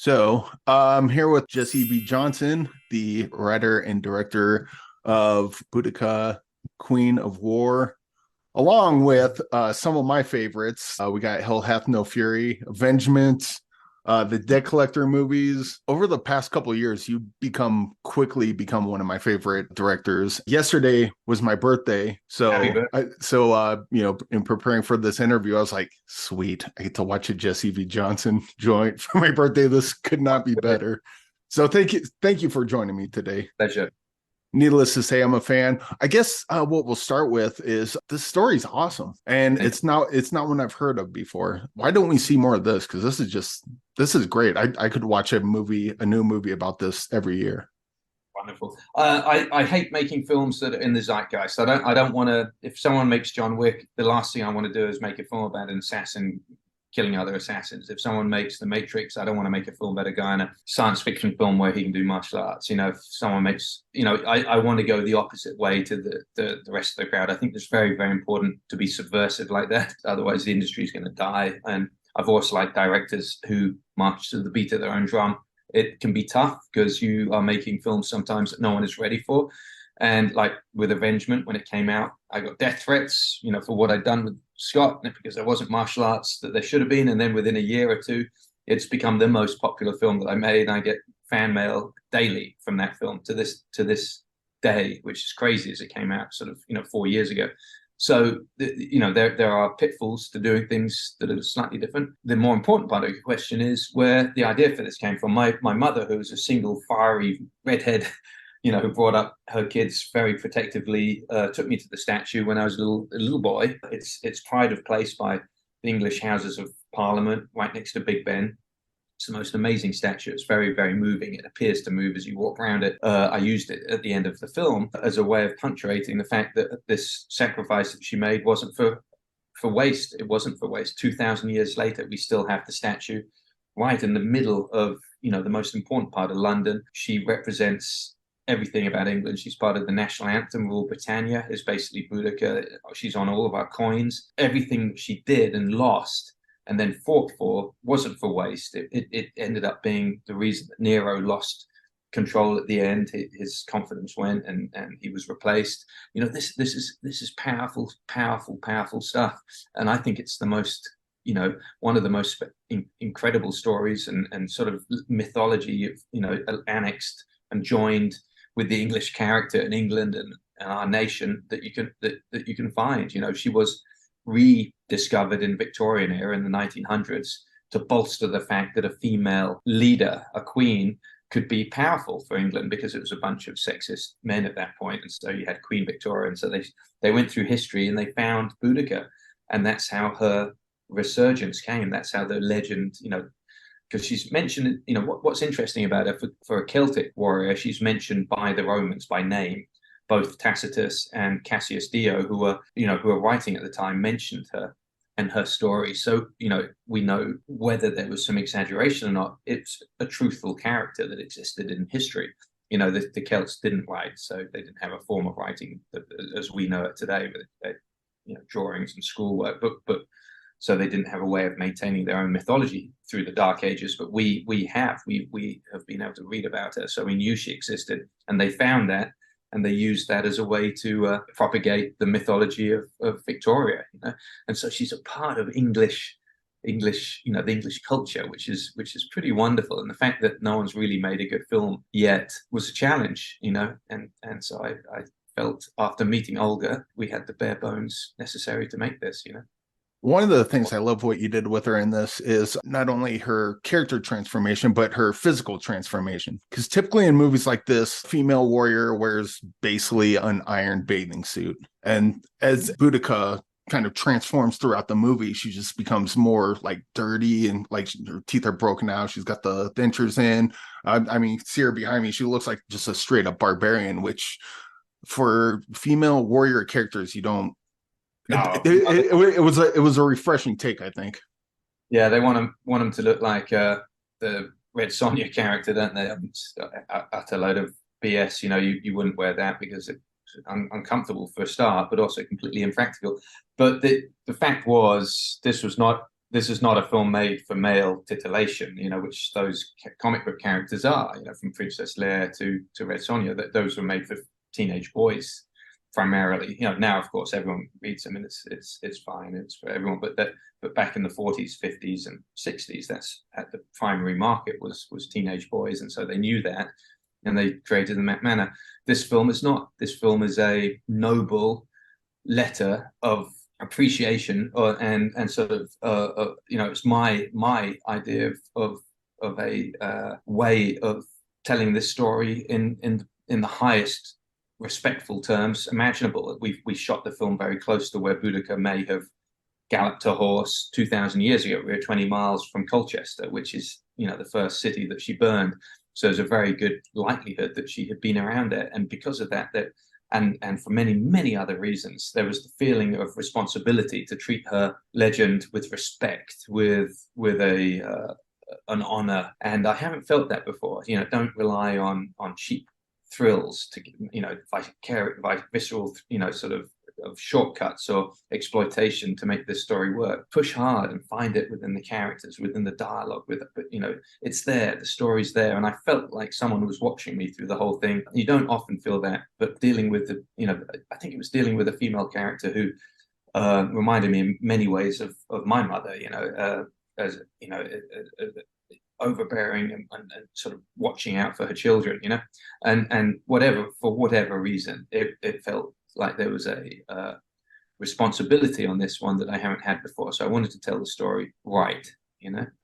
So I'm here with Jesse V. Johnson, the writer and director of Boudica, Queen of War, along with some of my favorites. We got Hell Hath No Fury, Avengement, the Debt Collector movies. Over the past couple of years, you quickly become one of my favorite directors. Yesterday was my birthday, Happy so birthday. in preparing for this interview, I was like, sweet, I get to watch a Jesse V. Johnson joint for my birthday. This could not be better. So thank you for joining me today. Pleasure. Needless to say, I'm a fan. I guess what we'll start with is this story's awesome, and Thank you. it's not one I've heard of before. Why don't we see more of this? Because this is great. I could watch a new movie about this every year. Wonderful. I hate making films that are in the zeitgeist. I don't want to. If someone makes John Wick, the last thing I want to do is make a film about an assassin killing other assassins. If someone makes The Matrix, I don't want to make a film about a guy in a science fiction film where he can do martial arts. If someone makes, I want to go the opposite way to the rest of the crowd. I think it's very, very important to be subversive like that. Otherwise, the industry is going to die. And I've also liked directors who march to the beat of their own drum. It can be tough because you are making films sometimes that no one is ready for. And like with Avengement, when it came out, I got death threats, for what I'd done with Scott, because there wasn't martial arts that there should have been. And then within a year or two, it's become the most popular film that I made. And I get fan mail daily from that film to this day, which is crazy as it came out sort of, 4 years ago. So, there are pitfalls to doing things that are slightly different. The more important part of your question is where the idea for this came from. My mother, who was a single fiery redhead, who brought up her kids very protectively, took me to the statue when I was a little boy. It's pride of place by the English Houses of Parliament, right next to Big Ben. It's the most amazing statue. It's very, very moving. It appears to move as you walk around it. I used it at the end of the film as a way of punctuating the fact that this sacrifice that she made wasn't for waste. It wasn't for waste. 2,000 years later, we still have the statue right in the middle of the most important part of London. She represents everything about England. She's part of the national anthem. Rule Britannia is basically Boudica. She's on all of our coins. Everything she did and lost and then fought for wasn't for waste. It ended up being the reason that Nero lost control at the end. His confidence went, and he was replaced. This is powerful, powerful, powerful stuff. And I think it's the most, one of the most incredible stories and sort of mythology, annexed and joined with the English character in England and our nation that you can find. She was rediscovered in Victorian era in the 1900s to bolster the fact that a female leader, a queen, could be powerful for England because it was a bunch of sexist men at that point. And so you had Queen Victoria. And so they went through history and they found Boudica. And that's how her resurgence came. That's how the legend, because she's mentioned, what's interesting about her for a Celtic warrior, she's mentioned by the Romans by name. Both Tacitus and Cassius Dio, who were writing at the time, mentioned her and her story. So, we know whether there was some exaggeration or not. It's a truthful character that existed in history. The Celts didn't write, so they didn't have a form of writing as we know it today, with drawings and schoolwork. But so they didn't have a way of maintaining their own mythology through the Dark Ages. But we have been able to read about her, so we knew she existed, and they found that. And they used that as a way to propagate the mythology of Victoria, And so she's a part of English, the English culture, which is pretty wonderful. And the fact that no one's really made a good film yet was a challenge, And so I felt after meeting Olga, we had the bare bones necessary to make this, One of the things I love what you did with her in this is not only her character transformation, but her physical transformation. Because typically in movies like this, female warrior wears basically an iron bathing suit. And as Boudica kind of transforms throughout the movie, she just becomes more like dirty and like her teeth are broken out. She's got the dentures in. I mean, see her behind me. She looks like just a straight up barbarian, which for female warrior characters, you don't No, it was a refreshing take, I think. yeah, they want them to look like the Red Sonja character, don't they? It's utter load of BS. You wouldn't wear that because it's uncomfortable for a start, but also completely impractical. But the fact was, this was not this is not a film made for male titillation, which those comic book characters are, from Princess Leia to Red Sonja, that those were made for teenage boys primarily. Now of course everyone reads them and it's fine, it's for everyone. But back in the 40s, 50s, and 60s, that's at the primary market was teenage boys, and so they knew that, and they created them that manner. This film is not. This film is a noble letter of appreciation, and sort of it's my idea of a way of telling this story in the highest respectful terms imaginable. We shot the film very close to where Boudica may have galloped a horse 2,000 years ago. We were 20 miles from Colchester, which is the first city that she burned. So there's a very good likelihood that she had been around there, and because of that, and for many, many other reasons, there was the feeling of responsibility to treat her legend with respect, with an honor. And I haven't felt that before. Don't rely on cheap thrills to, visceral, sort of shortcuts or exploitation to make this story work. Push hard and find it within the characters, within the dialogue, but it's there, the story's there. And I felt like someone was watching me through the whole ththing. You don't often feel that, but dealing with I think it was dealing with a female character who reminded me in many ways of my mother, as overbearing and sort of watching out for her children, and for whatever reason, it felt like there was a responsibility on this one that I haven't had before. So I wanted to tell the story right,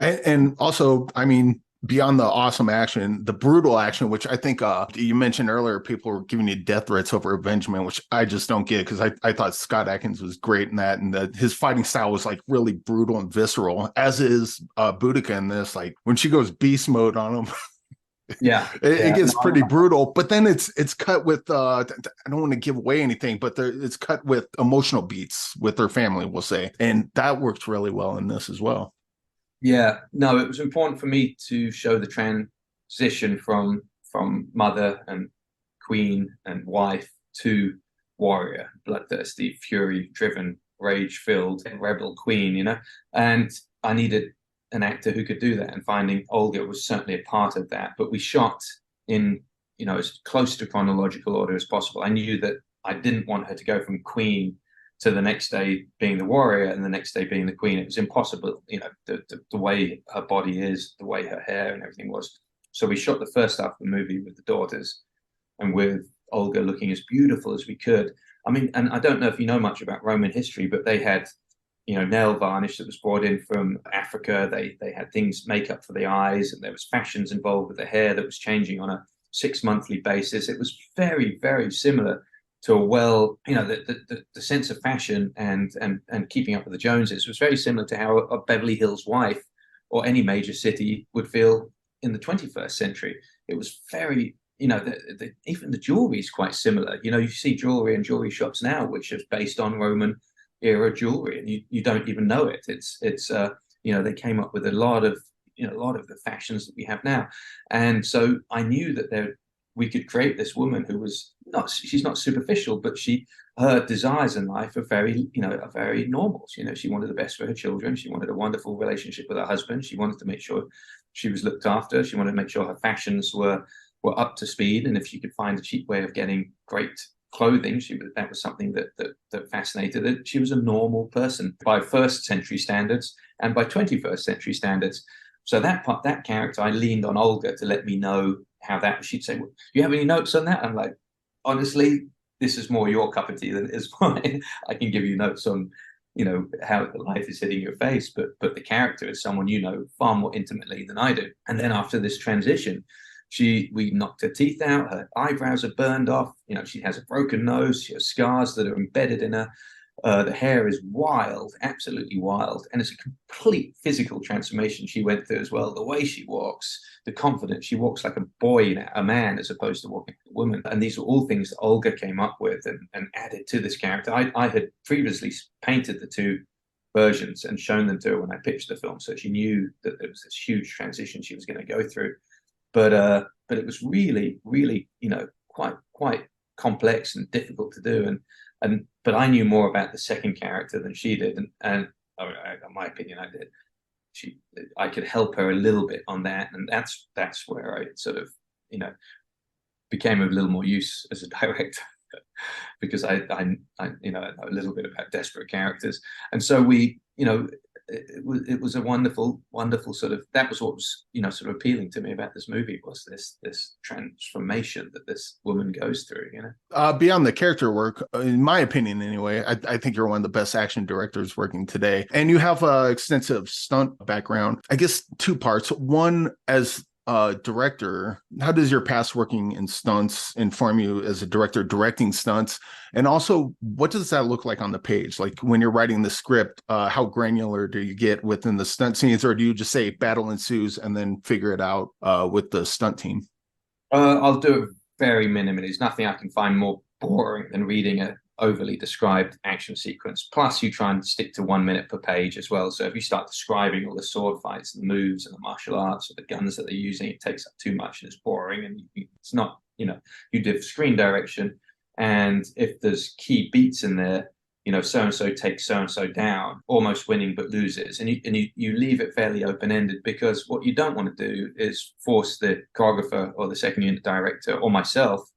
And also, I mean, beyond the awesome action, the brutal action, which I think you mentioned earlier, people were giving you death threats over avengement, which I just don't get, because I thought Scott Adkins was great in that, and his fighting style was like really brutal and visceral, as is Boudica in this. Like when she goes beast mode on him. Yeah, it gets pretty brutal, but then it's cut with I don't want to give away anything, but it's cut with emotional beats with her family, we'll say, and that works really well in this as well. Yeah, no, it was important for me to show the transition from mother and queen and wife to warrior, bloodthirsty, fury-driven, rage-filled rebel queen, and I needed an actor who could do that, and finding Olga was certainly a part of that. But we shot in, as close to chronological order as possible. I knew that I didn't want her to go from queen to the next day being the warrior and the next day being the queen. It was impossible, the way her body is, the way her hair and everything was. So we shot the first half of the movie with the daughters and with Olga looking as beautiful as we could. I mean, and I don't know if you know much about Roman history, but they had nail varnish that was brought in from Africa. They had makeup for the eyes, and there was fashions involved with the hair that was changing on a 6-monthly basis. It was very, very similar to the sense of fashion and keeping up with the Joneses was very similar to how a Beverly Hills wife or any major city would feel in the 21st century. It was very, even the jewelry is quite similar. You see jewelry in jewelry shops now, which is based on Roman era jewelry, and you don't even know it. It's they came up with a lot of the fashions that we have now, and so I knew that we could create this woman who was she's not superficial, but her desires in life are very normal. She wanted the best for her children. She wanted a wonderful relationship with her husband. She wanted to make sure she was looked after. She wanted to make sure her fashions were up to speed, and if she could find a cheap way of getting great clothing, that was something that fascinated her. She was a normal person by first century standards and by 21st century standards. So that character, I leaned on Olga to let me know how that. She'd say, well, "You have any notes on that?" I'm like, honestly, this is more your cup of tea than it is mine. I can give you notes on how life is hitting your face, but the character is someone far more intimately than I do. And then after this transition, we knocked her teeth out, her eyebrows are burned off, she has a broken nose, she has scars that are embedded in her. The hair is wild, absolutely wild, and it's a complete physical transformation she went through as well. The way she walks, the confidence, she walks like a boy, a man, as opposed to walking like a woman. And these are all things that Olga came up with and added to this character. I had previously painted the two versions and shown them to her when I pitched the film, so she knew that there was this huge transition she was going to go through. But it was really, really, quite complex and difficult to do. But I knew more about the second character than she did, and in my opinion, I did. I could help her a little bit on that, and that's where I sort of, you know, became of a little more use as a director because I you know, know a little bit about desperate characters, and so we, you know, it was a wonderful sort of, that was what was, you know, sort of appealing to me about this movie, was this transformation that this woman goes through, you know. Beyond the character work, in my opinion anyway, I think you're one of the best action directors working today, and you have an extensive stunt background. I guess two parts. One, as director, how does your past working in stunts inform you as a director directing stunts? And also, what does that look like on the page? Like when you're writing the script, how granular do you get within the stunt scenes, or do you just say battle ensues and then figure it out with the stunt team? I'll do it very minimally. There's nothing I can find more boring than reading a overly described action sequence. Plus, you try and stick to 1 minute per page as well. So if you start describing all the sword fights and the moves and the martial arts or the guns that they're using, it takes up too much and it's boring. And it's not, you know, you do screen direction. And if there's key beats in there, you know, so and so takes so and so down, almost winning but loses, and you leave it fairly open ended, because what you don't want to do is force the choreographer or the second unit director or myself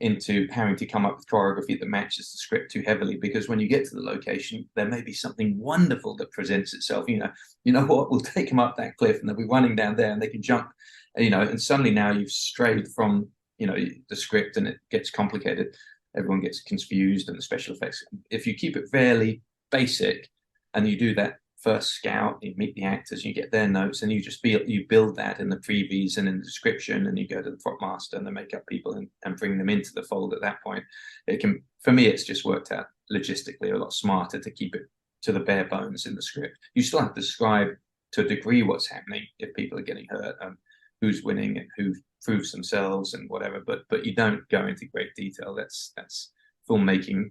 into having to come up with choreography that matches the script too heavily, because when you get to the location, there may be something wonderful that presents itself. You know what? We'll take them up that cliff and they'll be running down there and they can jump, you know, and suddenly now you've strayed from, you know, the script and it gets complicated. Everyone gets confused, and the special effects. If you keep it fairly basic and you do that first scout, you meet the actors, you get their notes, and you build that in the previews and in the description, and you go to the prop master and the makeup people and bring them into the fold at that point. It can, for me, it's just worked out logistically a lot smarter to keep it to the bare bones in the script. You still have to describe to a degree what's happening if people are getting hurt and who's winning and who proves themselves and whatever, but you don't go into great detail. That's filmmaking,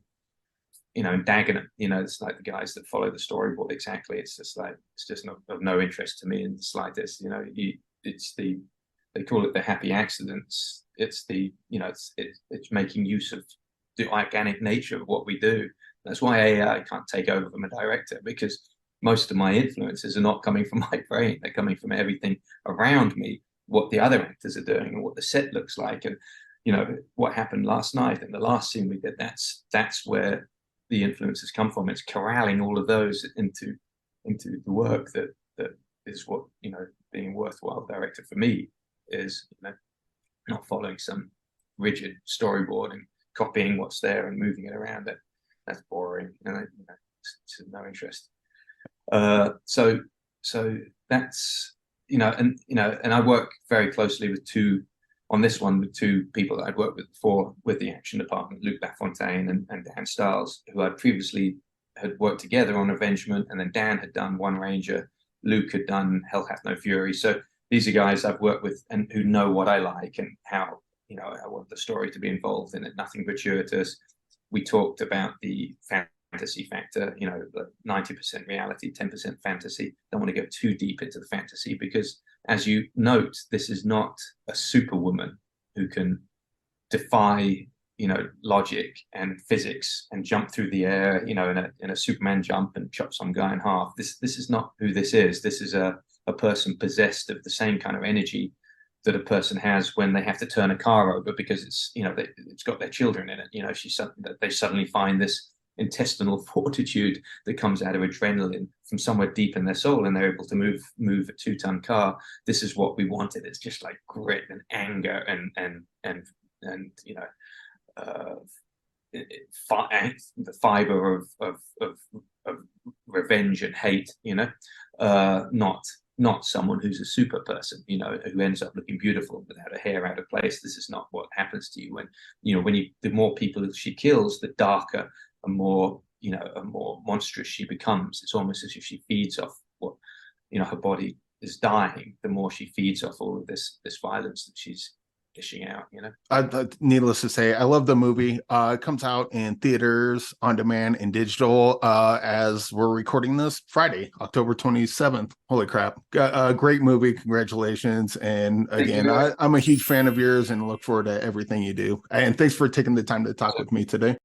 you know, Dagenham, you know, it's like the guys that follow the storyboard exactly. It's just like, it's just of no interest to me in the slightest. You know, they call it the happy accidents. It's the, you know, it's making use of the organic nature of what we do. That's why AI can't take over from a director, because most of my influences are not coming from my brain. They're coming from everything around me, what the other actors are doing and what the set looks like, and, you know, what happened last night and the last scene we did. That's where the influences come from. It's corralling all of those into the work that is what, you know, being a worthwhile director for me is, you know, not following some rigid storyboard and copying what's there and moving it around. That's boring, and you know, it's no interest. So that's, you know, and I work very closely with two people that I'd worked with before with the action department, Luc Lafontaine and Dan Stiles, who I previously had worked together on Avengement, and then Dan had done One Ranger, Luke had done Hell Hath No Fury. So these are guys I've worked with and who know what I like and how, you know, I want the story to be involved in it, nothing gratuitous. We talked about the fantasy factor, you know, 90% reality, 10% fantasy. Don't want to go too deep into the fantasy because, as you note, this is not a superwoman who can defy, you know, logic and physics and jump through the air, you know, in a Superman jump and chop some guy in half. This is not who this is. This is a person possessed of the same kind of energy that a person has when they have to turn a car over because it's, you know, it's got their children in it. You know, they suddenly find this intestinal fortitude that comes out of adrenaline from somewhere deep in their soul, and they're able to move a 2-ton car. This is what we wanted. It's just like grit and anger and you know, the fiber of revenge and hate. You know, not someone who's a super person, you know, who ends up looking beautiful without a hair out of place. This is not what happens to you when, you know, the more people she kills, the darker and more, you know, a more monstrous she becomes. It's almost as if she feeds off what, you know, her body is dying. The more she feeds off all of this violence that she's dishing out, you know. Needless to say, I love the movie. It comes out in theaters, on demand, and digital as we're recording this Friday, October 27th. Holy crap. A great movie. Congratulations. And again, I'm a huge fan of yours and look forward to everything you do. And thanks for taking the time to talk with me today.